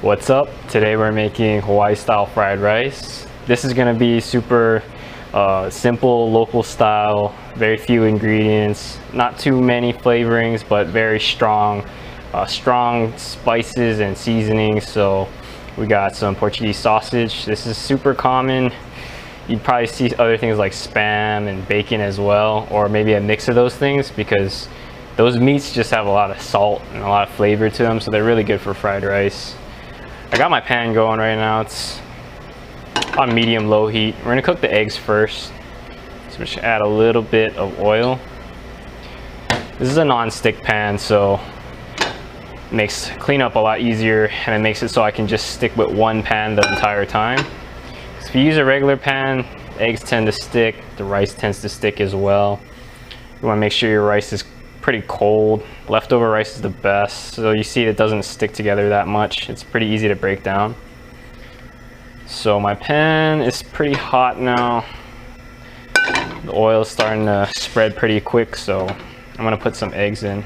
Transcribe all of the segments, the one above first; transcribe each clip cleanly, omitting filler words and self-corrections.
What's up? Today we're making Hawaii style fried rice. This is going to be super simple, local style, very few ingredients, not too many flavorings, but very strong spices and seasonings. So we got some Portuguese sausage. This is super common. You'd probably see other things like Spam and bacon as well, or maybe a mix of those things, because those meats just have a lot of salt and a lot of flavor to them, so they're really good for fried rice. I got my pan going right now. It's on medium-low heat. We're gonna cook the eggs first. So we should add a little bit of oil. This is a non-stick pan, so it makes cleanup a lot easier, and it makes it so I can just stick with one pan the entire time. So if you use a regular pan, eggs tend to stick, the rice tends to stick as well. You wanna make sure your rice is pretty cold. Leftover rice is the best, so you see it doesn't stick together that much. It's pretty easy to break down. So my pan is pretty hot now. The oil is starting to spread pretty quick, so I'm gonna put some eggs in.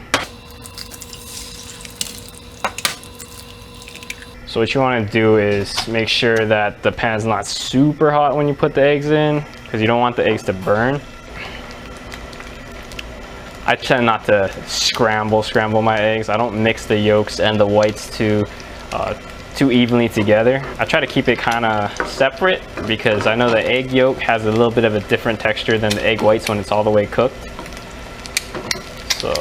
So what you want to do is make sure that the pan is not super hot when you put the eggs in, because you don't want the eggs to burn. I tend not to scramble my eggs. I don't mix the yolks and the whites too evenly together. I try to keep it kind of separate, because I know the egg yolk has a little bit of a different texture than the egg whites when it's all the way cooked. So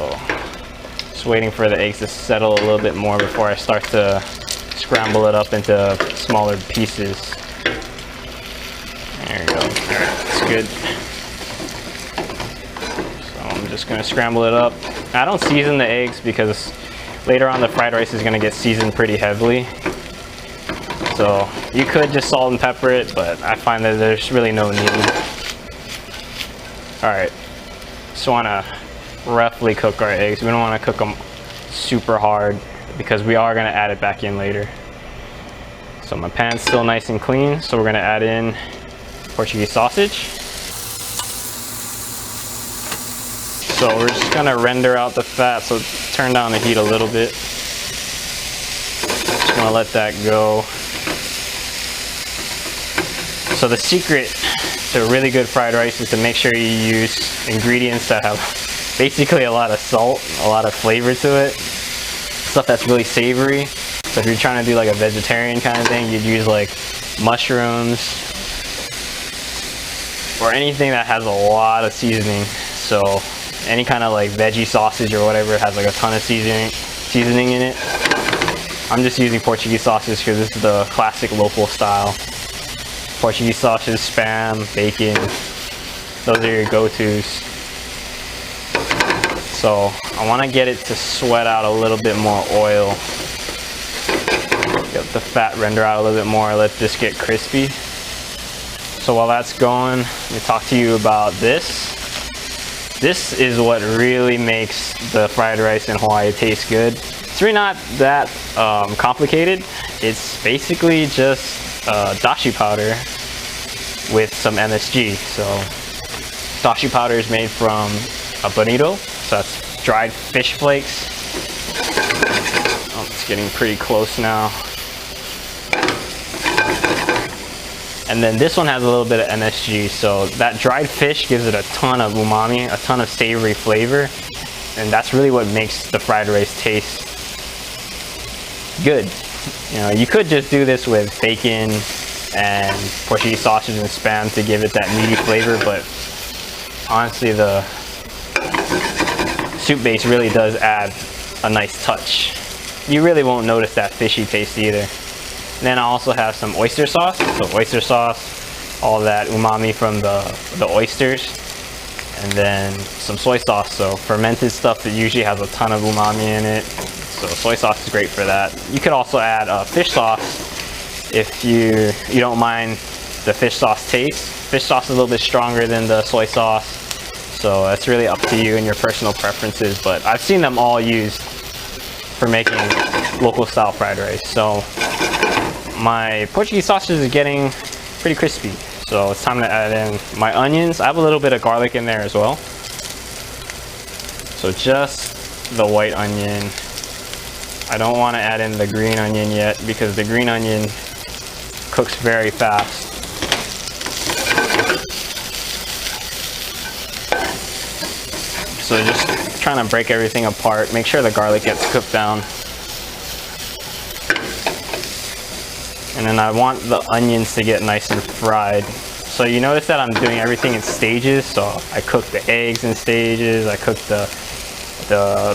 just waiting for the eggs to settle a little bit more before I start to scramble it up into smaller pieces. There you go. All right, that's good. I'm just gonna scramble it up. I don't season the eggs because later on the fried rice is gonna get seasoned pretty heavily. So you could just salt and pepper it, but I find that there's really no need. All right, just wanna roughly cook our eggs. We don't wanna cook them super hard because we are gonna add it back in later. So my pan's still nice and clean, so we're gonna add in Portuguese sausage. So we're just gonna render out the fat, so turn down the heat a little bit. Just gonna let that go. So the secret to really good fried rice is to make sure you use ingredients that have basically a lot of salt, a lot of flavor to it, stuff that's really savory. So if you're trying to do like a vegetarian kind of thing, you'd use like mushrooms or anything that has a lot of seasoning. So any kind of like veggie sausage or whatever has like a ton of seasoning in it. I'm just using Portuguese sausage because this is the classic local style. Portuguese sausage, Spam, bacon, those are your go-tos. So I want to get it to sweat out a little bit more oil. Get the fat render out a little bit more, let this get crispy. So while that's going, let me talk to you about this. This is what really makes the fried rice in Hawaii taste good. It's really not that complicated. It's basically just dashi powder with some MSG. So dashi powder is made from a bonito, so that's dried fish flakes. Oh, it's getting pretty close now. And then this one has a little bit of MSG, so that dried fish gives it a ton of umami, a ton of savory flavor, and that's really what makes the fried rice taste good. You know, you could just do this with bacon and Portuguese sausage and Spam to give it that meaty flavor, but honestly the soup base really does add a nice touch. You really won't notice that fishy taste either. And then I also have some oyster sauce. So oyster sauce, all that umami from the oysters. And then some soy sauce. So fermented stuff that usually has a ton of umami in it. So soy sauce is great for that. You could also add fish sauce if you don't mind the fish sauce taste. Fish sauce is a little bit stronger than the soy sauce. So that's really up to you and your personal preferences. But I've seen them all used for making local style fried rice. So my Portuguese sausage is getting pretty crispy, so it's time to add in my onions. I have a little bit of garlic in there as well. So just the white onion. I don't want to add in the green onion yet because the green onion cooks very fast. So just trying to break everything apart, make sure the garlic gets cooked down. And then I want the onions to get nice and fried. So you notice that I'm doing everything in stages. So I cook the eggs in stages, I cook the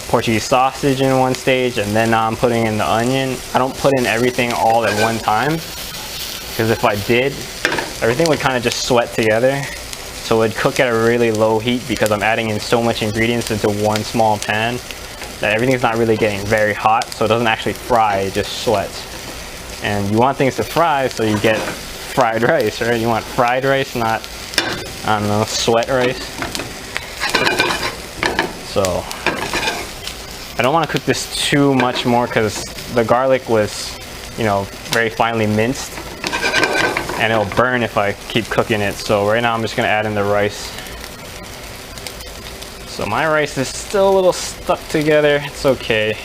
Portuguese sausage in one stage, and then now I'm putting in the onion. I don't put in everything all at one time, because if I did, everything would kind of just sweat together. So it would cook at a really low heat because I'm adding in so much ingredients into one small pan that everything's not really getting very hot, so it doesn't actually fry, it just sweats. And you want things to fry, so you get fried rice, right? You want fried rice, not, I don't know, sweat rice. So I don't want to cook this too much more because the garlic was, you know, very finely minced, and it'll burn if I keep cooking it. So right now I'm just going to add in the rice. So my rice is still a little stuck together. It's okay.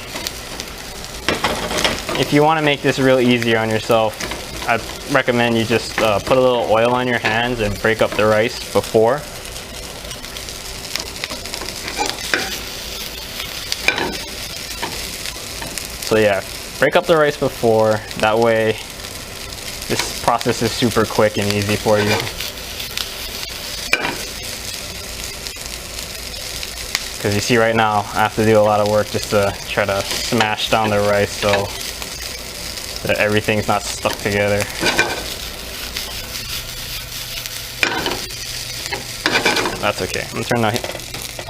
If you want to make this real easier on yourself, I recommend you just put a little oil on your hands and break up the rice before. So yeah, break up the rice before, that way this process is super quick and easy for you. Because you see right now, I have to do a lot of work just to try to smash down the rice so that everything's not stuck together. That's okay. I'm gonna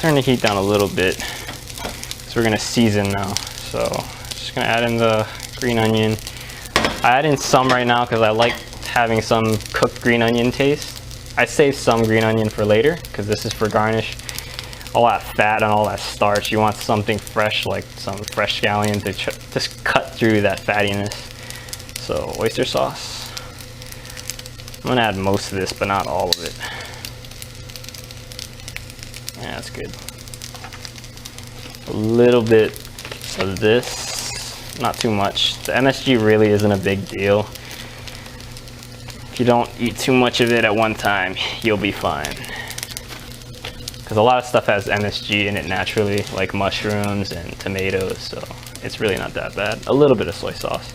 turn the heat down a little bit. So we're gonna season now. So just gonna add in the green onion. I add in some right now because I like having some cooked green onion taste. I save some green onion for later because this is for garnish. All that fat and all that starch, you want something fresh, like some fresh scallion to just cut through that fattiness. So oyster sauce. I'm gonna add most of this, but not all of it. Yeah, that's good. A little bit of this. Not too much. The MSG really isn't a big deal. If you don't eat too much of it at one time, you'll be fine. Because a lot of stuff has MSG in it naturally, like mushrooms and tomatoes, so it's really not that bad. A little bit of soy sauce.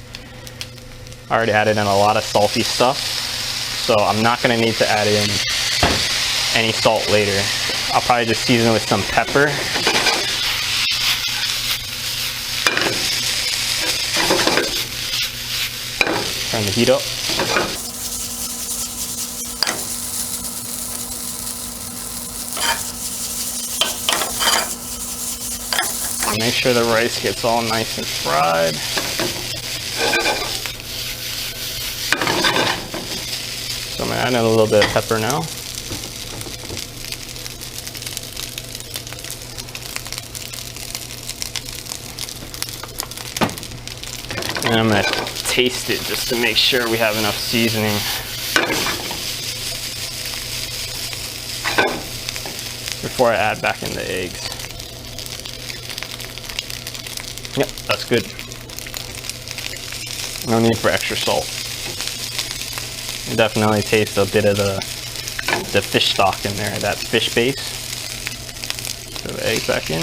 I already added in a lot of salty stuff, so I'm not going to need to add in any salt later. I'll probably just season with some pepper. Turn the heat up. Make sure the rice gets all nice and fried. So I'm gonna add in a little bit of pepper now. And I'm gonna taste it just to make sure we have enough seasoning. Before I add back in the eggs. Yep, that's good. No need for extra salt. You definitely taste a bit of the fish stock in there, that fish base. Throw the eggs back in.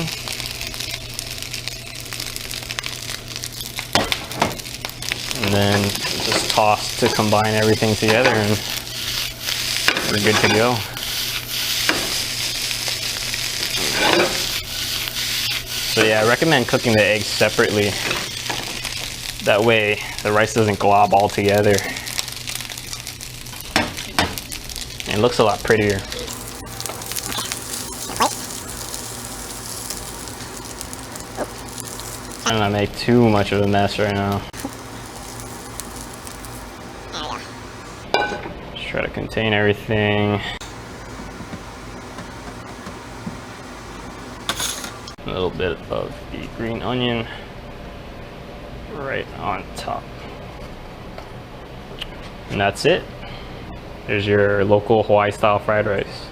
And then just toss to combine everything together and we're good to go. So yeah, I recommend cooking the eggs separately. That way the rice doesn't glob all together. And it looks a lot prettier. I don't make too much of a mess right now. Just try to contain everything. A little bit of the green onion right on top. And that's it. There's your local Hawaii style fried rice.